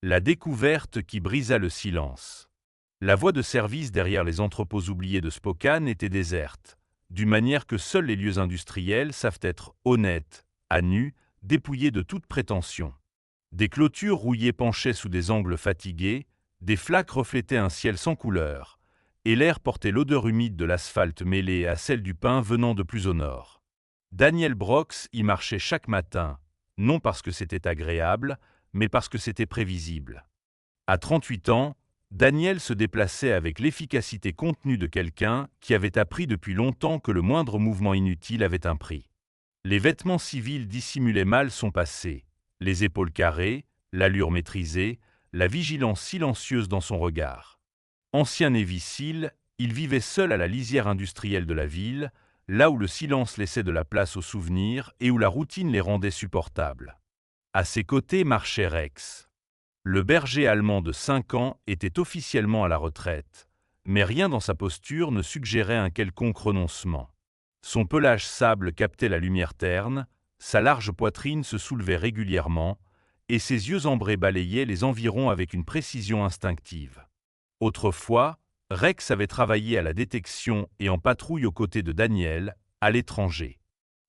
La découverte qui brisa le silence. La voie de service derrière les entrepôts oubliés de Spokane était déserte, d'une manière que seuls les lieux industriels savent être honnêtes, à nu, dépouillés de toute prétention. Des clôtures rouillées penchaient sous des angles fatigués, des flaques reflétaient un ciel sans couleur, et l'air portait l'odeur humide de l'asphalte mêlée à celle du pain venant de plus au nord. Daniel Brooks y marchait chaque matin, non parce que c'était agréable, mais parce que c'était prévisible. À 38 ans, Daniel se déplaçait avec l'efficacité contenue de quelqu'un qui avait appris depuis longtemps que le moindre mouvement inutile avait un prix. Les vêtements civils dissimulaient mal son passé, les épaules carrées, l'allure maîtrisée, la vigilance silencieuse dans son regard. Ancien Navy SEAL, il vivait seul à la lisière industrielle de la ville, là où le silence laissait de la place aux souvenirs et où la routine les rendait supportables. À ses côtés marchait Rex. Le berger allemand de 5 ans était officiellement à la retraite, mais rien dans sa posture ne suggérait un quelconque renoncement. Son pelage sable captait la lumière terne, sa large poitrine se soulevait régulièrement, et ses yeux ambrés balayaient les environs avec une précision instinctive. Autrefois, Rex avait travaillé à la détection et en patrouille aux côtés de Daniel, à l'étranger.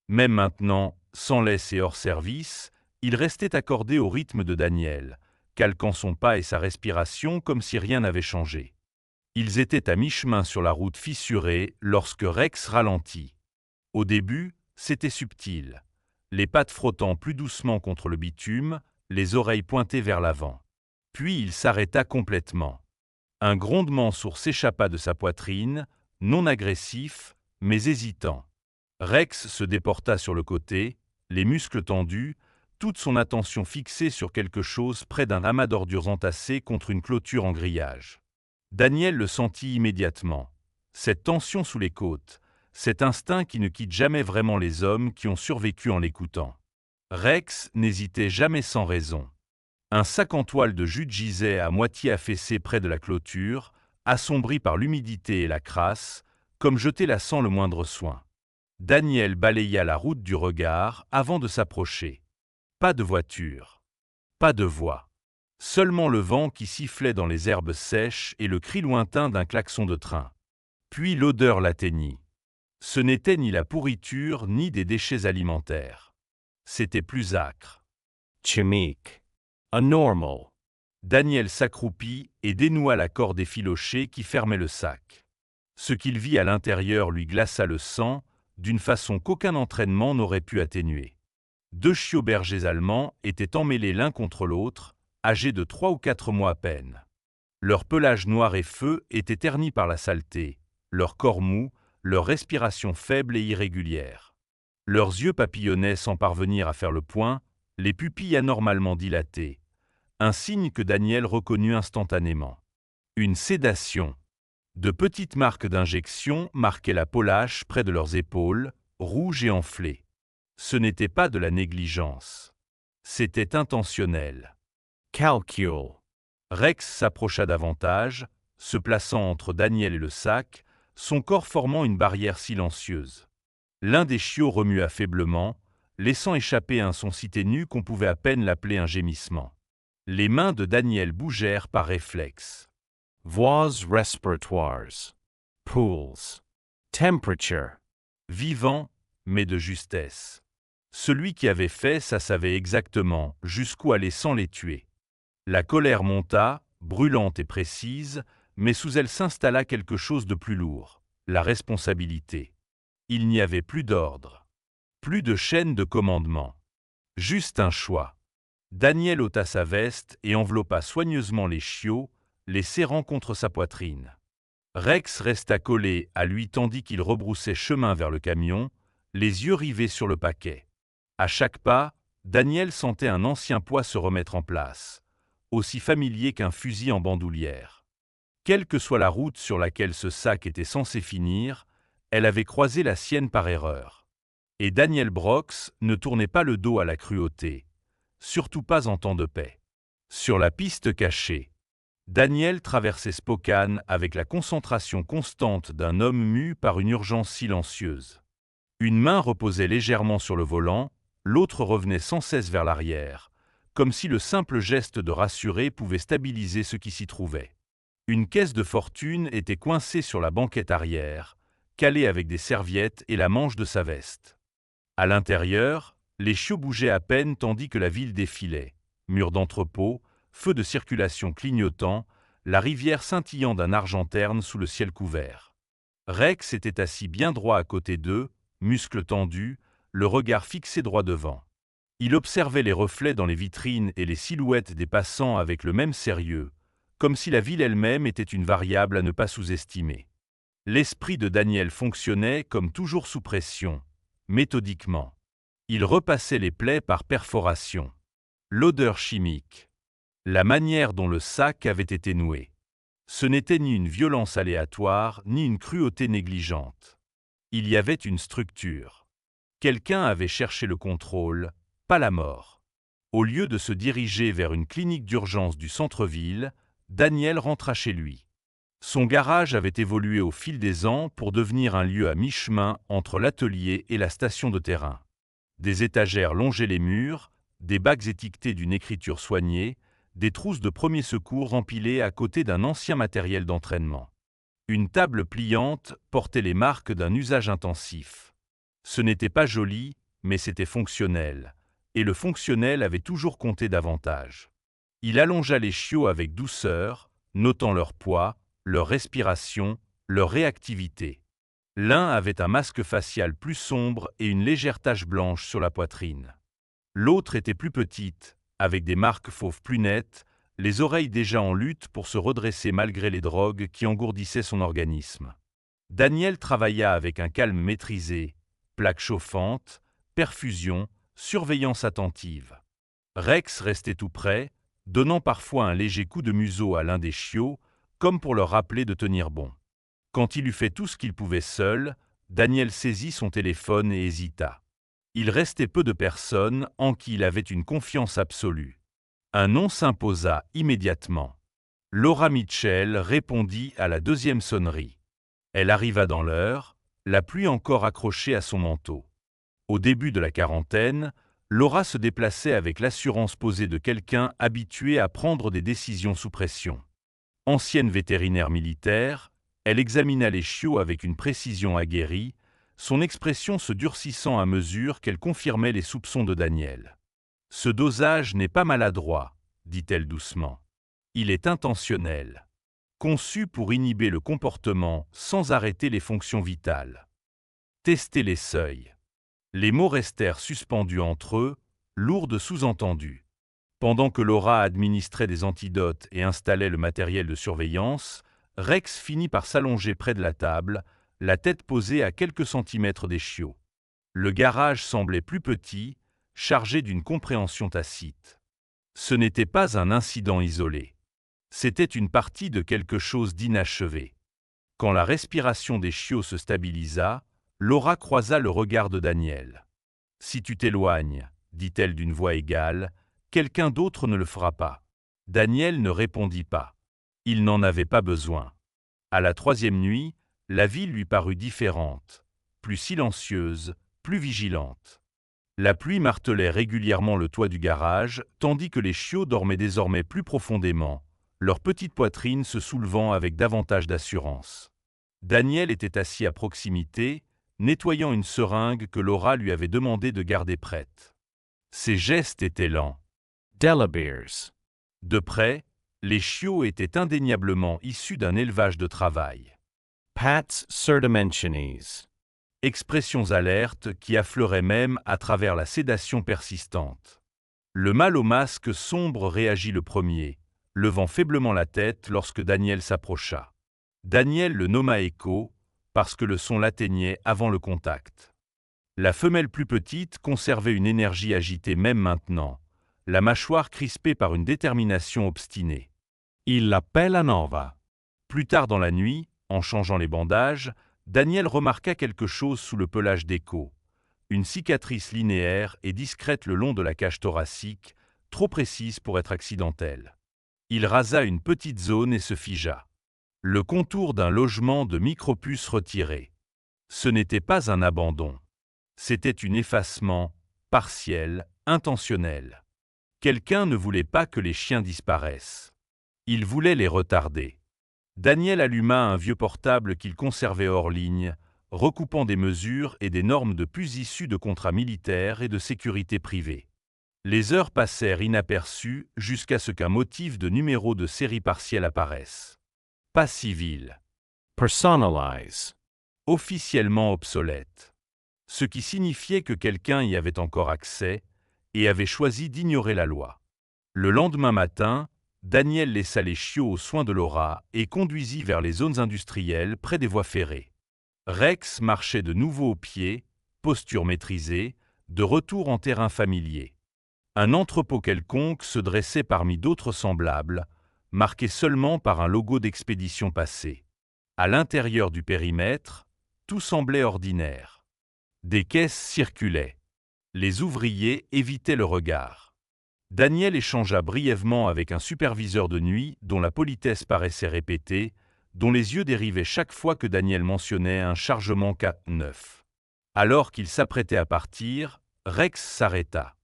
Même maintenant, sans laisse et hors service, il restait accordé au rythme de Daniel, calquant son pas et sa respiration comme si rien n'avait changé. Ils étaient à mi-chemin sur la route fissurée lorsque Rex ralentit. Au début, c'était subtil, les pattes frottant plus doucement contre le bitume, les oreilles pointées vers l'avant. Puis il s'arrêta complètement. Un grondement sourd s'échappa de sa poitrine, non agressif, mais hésitant. Rex se déporta sur le côté, les muscles tendus, toute son attention fixée sur quelque chose près d'un amas d'ordures entassées contre une clôture en grillage. Daniel le sentit immédiatement. Cette tension sous les côtes, cet instinct qui ne quitte jamais vraiment les hommes qui ont survécu en l'écoutant. Rex n'hésitait jamais sans raison. Un sac en toile de jute gisait à moitié affaissé près de la clôture, assombri par l'humidité et la crasse, comme jeté là sans le moindre soin. Daniel balaya la route du regard avant de s'approcher. Pas de voiture. Pas de voix. Seulement le vent qui sifflait dans les herbes sèches et le cri lointain d'un klaxon de train. Puis l'odeur l'atteignit. Ce n'était ni la pourriture ni des déchets alimentaires. C'était plus âcre. Chimique. Anormal. Daniel s'accroupit et dénoua la corde effilochée qui fermait le sac. Ce qu'il vit à l'intérieur lui glaça le sang, d'une façon qu'aucun entraînement n'aurait pu atténuer. 2 chiots bergers allemands étaient emmêlés l'un contre l'autre, âgés de 3 ou 4 mois à peine. Leur pelage noir et feu était terni par la saleté, leur corps mou, leur respiration faible et irrégulière. Leurs yeux papillonnaient sans parvenir à faire le point, les pupilles anormalement dilatées, un signe que Daniel reconnut instantanément. Une sédation. De petites marques d'injection marquaient la peau lâche près de leurs épaules, rouges et enflées. Ce n'était pas de la négligence. C'était intentionnel. Calcul. Rex s'approcha davantage, se plaçant entre Daniel et le sac, son corps formant une barrière silencieuse. L'un des chiots remua faiblement, laissant échapper un son si ténu qu'on pouvait à peine l'appeler un gémissement. Les mains de Daniel bougèrent par réflexe. Voies respiratoires. Pools. Temperature. Vivant, mais de justesse. Celui qui avait fait ça savait exactement jusqu'où aller sans les tuer. La colère monta, brûlante et précise, mais sous elle s'installa quelque chose de plus lourd, la responsabilité. Il n'y avait plus d'ordre, plus de chaîne de commandement. Juste un choix. Daniel ôta sa veste et enveloppa soigneusement les chiots, les serrant contre sa poitrine. Rex resta collé à lui tandis qu'il rebroussait chemin vers le camion, les yeux rivés sur le paquet. À chaque pas, Daniel sentait un ancien poids se remettre en place, aussi familier qu'un fusil en bandoulière. Quelle que soit la route sur laquelle ce sac était censé finir, elle avait croisé la sienne par erreur. Et Daniel Brooks ne tournait pas le dos à la cruauté, surtout pas en temps de paix. Sur la piste cachée, Daniel traversait Spokane avec la concentration constante d'un homme mu par une urgence silencieuse. Une main reposait légèrement sur le volant, l'autre revenait sans cesse vers l'arrière, comme si le simple geste de rassurer pouvait stabiliser ce qui s'y trouvait. Une caisse de fortune était coincée sur la banquette arrière, calée avec des serviettes et la manche de sa veste. À l'intérieur, les chiots bougeaient à peine tandis que la ville défilait. Murs d'entrepôt, feux de circulation clignotants, la rivière scintillant d'un argent terne sous le ciel couvert. Rex était assis bien droit à côté d'eux, muscles tendus, le regard fixé droit devant. Il observait les reflets dans les vitrines et les silhouettes des passants avec le même sérieux, comme si la ville elle-même était une variable à ne pas sous-estimer. L'esprit de Daniel fonctionnait comme toujours sous pression, méthodiquement. Il repassait les plaies par perforation. L'odeur chimique. La manière dont le sac avait été noué. Ce n'était ni une violence aléatoire, ni une cruauté négligente. Il y avait une structure. Quelqu'un avait cherché le contrôle, pas la mort. Au lieu de se diriger vers une clinique d'urgence du centre-ville, Daniel rentra chez lui. Son garage avait évolué au fil des ans pour devenir un lieu à mi-chemin entre l'atelier et la station de terrain. Des étagères longeaient les murs, des bacs étiquetés d'une écriture soignée, des trousses de premiers secours empilées à côté d'un ancien matériel d'entraînement. Une table pliante portait les marques d'un usage intensif. Ce n'était pas joli, mais c'était fonctionnel, et le fonctionnel avait toujours compté davantage. Il allongea les chiots avec douceur, notant leur poids, leur respiration, leur réactivité. L'un avait un masque facial plus sombre et une légère tache blanche sur la poitrine. L'autre était plus petite, avec des marques fauves plus nettes, les oreilles déjà en lutte pour se redresser malgré les drogues qui engourdissaient son organisme. Daniel travailla avec un calme maîtrisé, plaques chauffantes, perfusion, surveillance attentive. Rex restait tout près, donnant parfois un léger coup de museau à l'un des chiots, comme pour leur rappeler de tenir bon. Quand il eut fait tout ce qu'il pouvait seul, Daniel saisit son téléphone et hésita. Il restait peu de personnes en qui il avait une confiance absolue. Un nom s'imposa immédiatement. Laura Mitchell répondit à la deuxième sonnerie. Elle arriva dans l'heure, la pluie encore accrochée à son manteau. Au début de la quarantaine, Laura se déplaçait avec l'assurance posée de quelqu'un habitué à prendre des décisions sous pression. Ancienne vétérinaire militaire, elle examina les chiots avec une précision aguerrie, son expression se durcissant à mesure qu'elle confirmait les soupçons de Daniel. « Ce dosage n'est pas maladroit, dit-elle doucement. Il est intentionnel, conçu pour inhiber le comportement sans arrêter les fonctions vitales. Tester les seuils. » Les mots restèrent suspendus entre eux, lourds de sous-entendus. Pendant que Laura administrait des antidotes et installait le matériel de surveillance, Rex finit par s'allonger près de la table, la tête posée à quelques centimètres des chiots. Le garage semblait plus petit, chargé d'une compréhension tacite. Ce n'était pas un incident isolé. C'était une partie de quelque chose d'inachevé. Quand la respiration des chiots se stabilisa, Laura croisa le regard de Daniel. « Si tu t'éloignes, dit-elle d'une voix égale, quelqu'un d'autre ne le fera pas. » Daniel ne répondit pas. Il n'en avait pas besoin. À la troisième nuit, la ville lui parut différente, plus silencieuse, plus vigilante. La pluie martelait régulièrement le toit du garage, tandis que les chiots dormaient désormais plus profondément, leur petite poitrine se soulevant avec davantage d'assurance. Daniel était assis à proximité, nettoyant une seringue que Laura lui avait demandé de garder prête. Ses gestes étaient lents. Delabeers. De près, les chiots étaient indéniablement issus d'un élevage de travail. Pats Certimentiones. Expressions alertes qui affleuraient même à travers la sédation persistante. Le mâle au masque sombre réagit le premier, levant faiblement la tête lorsque Daniel s'approcha. Daniel le nomma Echo, parce que le son l'atteignait avant le contact. La femelle plus petite conservait une énergie agitée même maintenant, la mâchoire crispée par une détermination obstinée. Il l'appelle à Nova. Plus tard dans la nuit, en changeant les bandages, Daniel remarqua quelque chose sous le pelage d'Echo. Une cicatrice linéaire et discrète le long de la cage thoracique, trop précise pour être accidentelle. Il rasa une petite zone et se figea. Le contour d'un logement de micropuces retiré. Ce n'était pas un abandon. C'était un effacement, partiel, intentionnel. Quelqu'un ne voulait pas que les chiens disparaissent. Il voulait les retarder. Daniel alluma un vieux portable qu'il conservait hors ligne, recoupant des mesures et des normes de plus issues de contrats militaires et de sécurité privée. Les heures passèrent inaperçues jusqu'à ce qu'un motif de numéro de série partielle apparaisse. Pas civil. Personalize. Officiellement obsolète. Ce qui signifiait que quelqu'un y avait encore accès et avait choisi d'ignorer la loi. Le lendemain matin, Daniel laissa les chiots aux soins de Laura et conduisit vers les zones industrielles près des voies ferrées. Rex marchait de nouveau au pied, posture maîtrisée, de retour en terrain familier. Un entrepôt quelconque se dressait parmi d'autres semblables, marqué seulement par un logo d'expédition passée. À l'intérieur du périmètre, tout semblait ordinaire. Des caisses circulaient. Les ouvriers évitaient le regard. Daniel échangea brièvement avec un superviseur de nuit dont la politesse paraissait répétée, dont les yeux dérivaient chaque fois que Daniel mentionnait un chargement K9. Alors qu'il s'apprêtait à partir, Rex s'arrêta.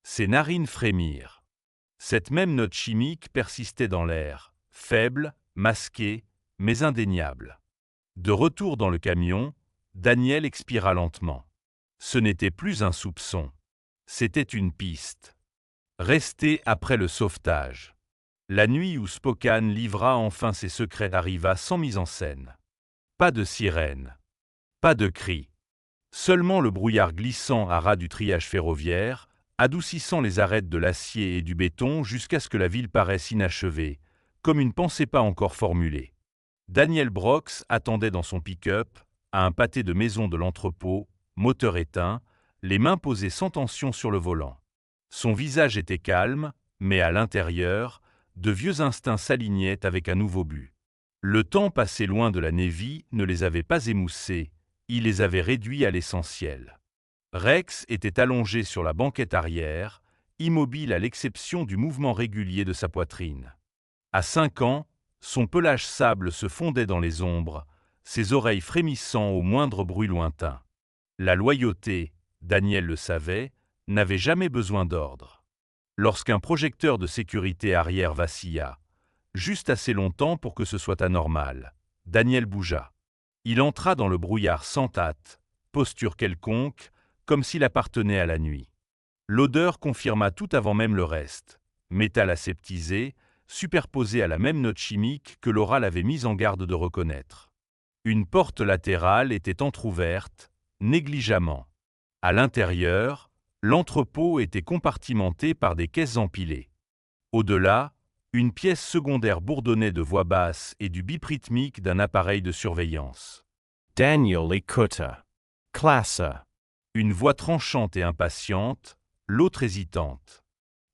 Ses narines frémirent. Cette même note chimique persistait dans l'air, faible, masquée, mais indéniable. De retour dans le camion, Daniel expira lentement. Ce n'était plus un soupçon. C'était une piste. Rester après le sauvetage. La nuit où Spokane livra enfin ses secrets arriva sans mise en scène. Pas de sirène. Pas de cri. Seulement le brouillard glissant à ras du triage ferroviaire, adoucissant les arêtes de l'acier et du béton jusqu'à ce que la ville paraisse inachevée, comme une pensée pas encore formulée. Daniel Brox attendait dans son pick-up, à un pâté de maison de l'entrepôt, moteur éteint, les mains posées sans tension sur le volant. Son visage était calme, mais à l'intérieur, de vieux instincts s'alignaient avec un nouveau but. Le temps passé loin de la Navy ne les avait pas émoussés, il les avait réduits à l'essentiel. Rex était allongé sur la banquette arrière, immobile à l'exception du mouvement régulier de sa poitrine. À 5 ans, son pelage sable se fondait dans les ombres, ses oreilles frémissant au moindre bruit lointain. La loyauté, Daniel le savait, n'avait jamais besoin d'ordre. Lorsqu'un projecteur de sécurité arrière vacilla, juste assez longtemps pour que ce soit anormal, Daniel bougea. Il entra dans le brouillard sans hâte, posture quelconque, comme s'il appartenait à la nuit. L'odeur confirma tout avant même le reste. Métal aseptisé, superposé à la même note chimique que Laura l'avait mise en garde de reconnaître. Une porte latérale était entr'ouverte, négligemment. À l'intérieur, l'entrepôt était compartimenté par des caisses empilées. Au-delà, une pièce secondaire bourdonnait de voix basses et du bip rythmique d'un appareil de surveillance. Daniel écouta. Classe. Une voix tranchante et impatiente, l'autre hésitante.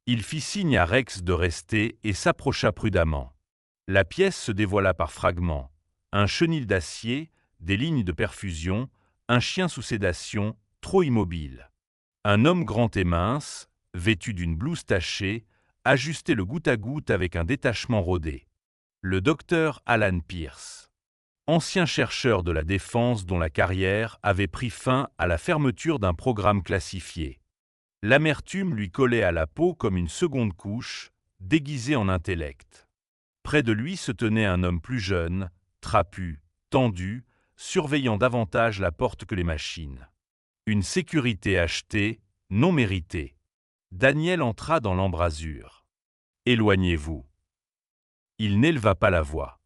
Il fit signe à Rex de rester et s'approcha prudemment. La pièce se dévoila par fragments. Un chenil d'acier, des lignes de perfusion, un chien sous sédation, trop immobile. Un homme grand et mince, vêtu d'une blouse tachée, ajustait le goutte à goutte avec un détachement rodé. Le docteur Alan Pierce. Ancien chercheur de la défense dont la carrière avait pris fin à la fermeture d'un programme classifié. L'amertume lui collait à la peau comme une seconde couche, déguisée en intellect. Près de lui se tenait un homme plus jeune, trapu, tendu, surveillant davantage la porte que les machines. Une sécurité achetée, non méritée. Daniel entra dans l'embrasure. « Éloignez-vous. » Il n'éleva pas la voix.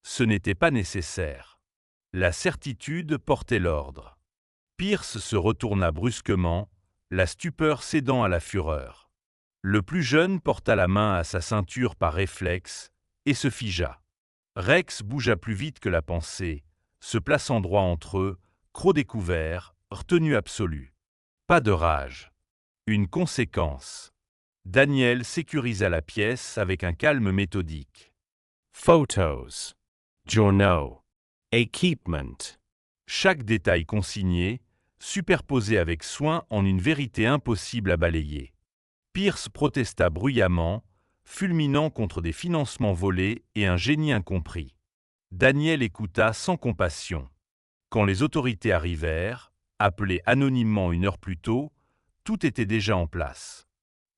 Ce n'était pas nécessaire. La certitude portait l'ordre. Pierce se retourna brusquement, la stupeur cédant à la fureur. Le plus jeune porta la main à sa ceinture par réflexe et se figea. Rex bougea plus vite que la pensée, se plaçant droit entre eux, croc découvert, retenue absolue. Pas de rage. Une conséquence. Daniel sécurisa la pièce avec un calme méthodique. Photos. Journaux. Equipment. Chaque détail consigné, superposé avec soin en une vérité impossible à balayer. Pierce protesta bruyamment, fulminant contre des financements volés et un génie incompris. Daniel écouta sans compassion. Quand les autorités arrivèrent, appelées anonymement une heure plus tôt, tout était déjà en place.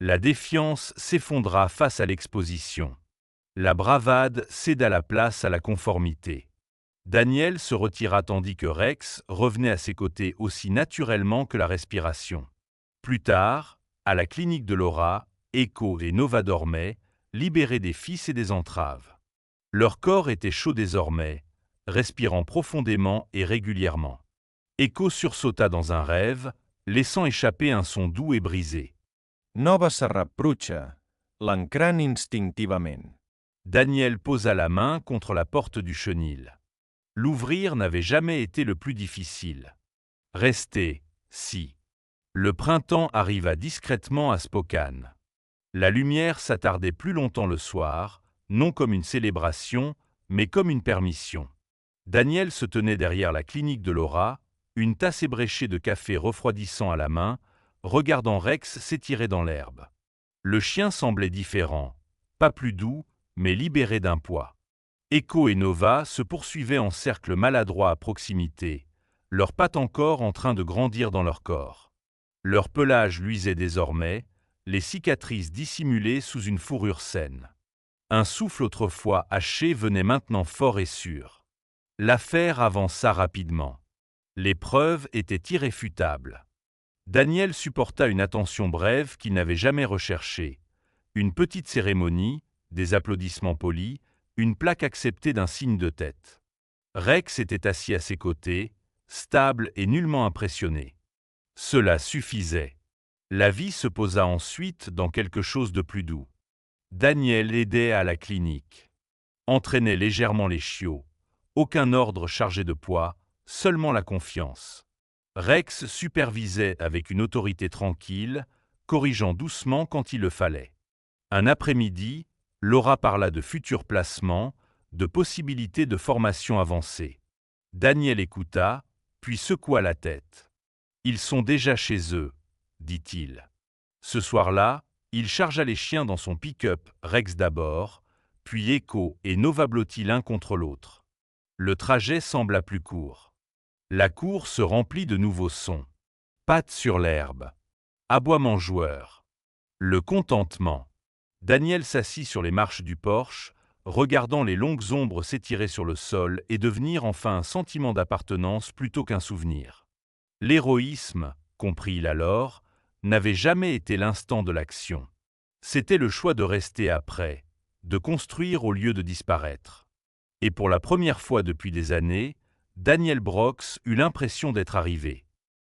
La défiance s'effondra face à l'exposition. La bravade céda la place à la conformité. Daniel se retira tandis que Rex revenait à ses côtés aussi naturellement que la respiration. Plus tard, à la clinique de Laura, Echo et Nova dormaient, libérés des fils et des entraves. Leur corps était chaud désormais, respirant profondément et régulièrement. Echo sursauta dans un rêve, laissant échapper un son doux et brisé. Nova se reprutxa, l'encrant instintivament. Daniel posa la main contre la porte du chenil. L'ouvrir n'avait jamais été le plus difficile. Rester, si. Le printemps arriva discrètement à Spokane. La lumière s'attardait plus longtemps le soir, non comme une célébration, mais comme une permission. Daniel se tenait derrière la clinique de Laura, une tasse ébréchée de café refroidissant à la main, regardant Rex s'étirer dans l'herbe. Le chien semblait différent, pas plus doux, mais libéré d'un poids. Echo et Nova se poursuivaient en cercle maladroit à proximité, leurs pattes encore en train de grandir dans leur corps. Leur pelage luisait désormais, les cicatrices dissimulées sous une fourrure saine. Un souffle autrefois haché venait maintenant fort et sûr. L'affaire avança rapidement. Les preuves étaient irréfutables. Daniel supporta une attention brève qu'il n'avait jamais recherchée. Une petite cérémonie, des applaudissements polis, une plaque acceptée d'un signe de tête. Rex était assis à ses côtés, stable et nullement impressionné. Cela suffisait. La vie se posa ensuite dans quelque chose de plus doux. Daniel aidait à la clinique. Entraînait légèrement les chiots. Aucun ordre chargé de poids, seulement la confiance. Rex supervisait avec une autorité tranquille, corrigeant doucement quand il le fallait. Un après-midi, Laura parla de futurs placements, de possibilités de formation avancée. Daniel écouta, puis secoua la tête. « Ils sont déjà chez eux », dit-il. Ce soir-là, il chargea les chiens dans son pick-up, Rex d'abord, puis Echo et Nova blottis l'un contre l'autre. Le trajet sembla plus court. La cour se remplit de nouveaux sons. Pattes sur l'herbe. Aboiements joueurs. Le contentement. Daniel s'assit sur les marches du porche, regardant les longues ombres s'étirer sur le sol et devenir enfin un sentiment d'appartenance plutôt qu'un souvenir. L'héroïsme, comprit-il alors, n'avait jamais été l'instant de l'action. C'était le choix de rester après, de construire au lieu de disparaître. Et pour la première fois depuis des années, Daniel Brox eut l'impression d'être arrivé.